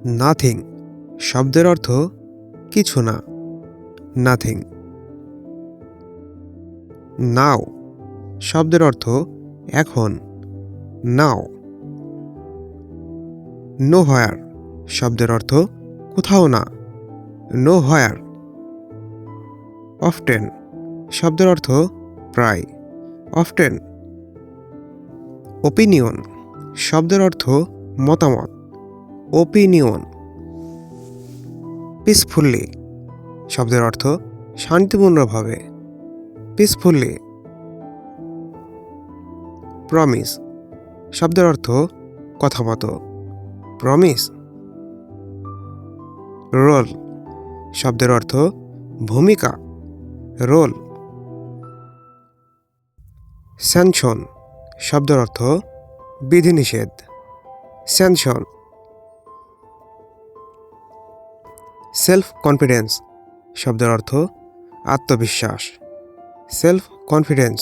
Nothing শব্দের অর্থ কিছু না, নাথিং। নাও শব্দের অর্থ এখন, নাও। নো হোয়ার শব্দের অর্থ কোথাও না, নো হোয়ার। অফটেন শব্দের অর্থ প্রায়, অফটেন। ওপিনিয়ন শব্দের অর্থ মতামত, ওপিনিয়ন। পিসফুল্লি শব্দের অর্থ শান্তিপূর্ণভাবে, পিসফুল্লি। প্রমিস শব্দের অর্থ কথা মতো, প্রমিস। রোল শব্দের অর্থ ভূমিকা, রোল। স্যানশন শব্দের অর্থ বিধিনিষেধ, স্যানশন। সেলফ কনফিডেন্স শব্দের অর্থ আত্মবিশ্বাস, সেলফ কনফিডেন্স।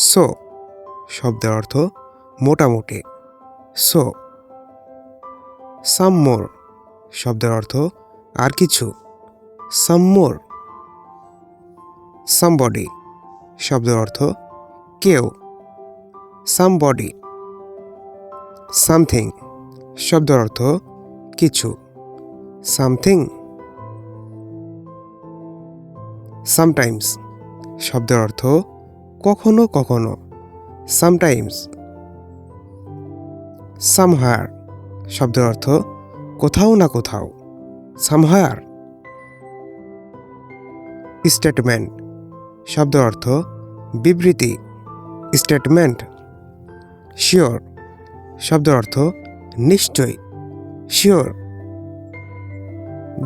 সো শব্দের অর্থ মোটামুটি, সো। সাম মোর শব্দের অর্থ আর কিছু, সাম মোর। সামবডি শব্দের অর্থ কেউ, সামবডি। সামথিং শব্দের অর্থ কিছু, সামথিং। সামটাইমস শব্দের অর্থ কখনো কখনো, সামটাইমস। সামহায়ার শব্দের অর্থ কোথাও না কোথাও, সামহায়ার। স্টেটমেন্ট শব্দের অর্থ বিবৃতি, স্টেটমেন্ট। শিওর শব্দের অর্থ নিশ্চয়, শিওর।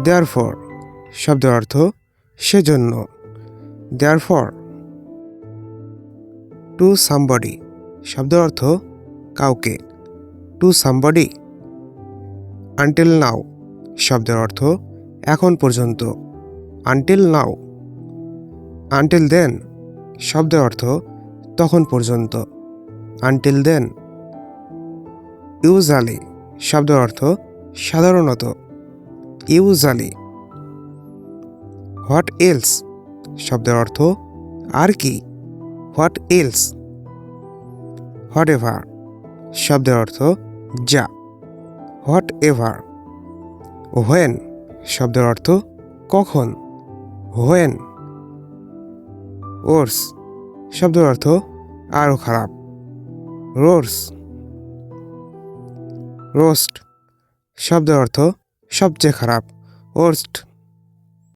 দেয়ারফর শব্দের অর্থ সেজন্য, দেয়ারফর। টু সামবডি শব্দের অর্থ কাউকে, টু সামবডি। আনটিল নাও শব্দের অর্থ এখন পর্যন্ত, আনটিল নাও। আনটিল দেন শব্দের অর্থ তখন পর্যন্ত, আনটিল দেন। ইউজালি শব্দের অর্থ সাধারণত, ইউজালি। হোয়াট এলস শব্দের অর্থ আর কি, হোয়াট এলস। হোয়াট এভার শব্দের অর্থ যা, হোয়াট এভার। হোয়েন শব্দের অর্থ কখন, হোয়েন। ওর্স শব্দের অর্থ আরও খারাপ, রোর্স। রোস্ট শব্দের অর্থ সবচেয়ে খারাপ, ওর্স্ট।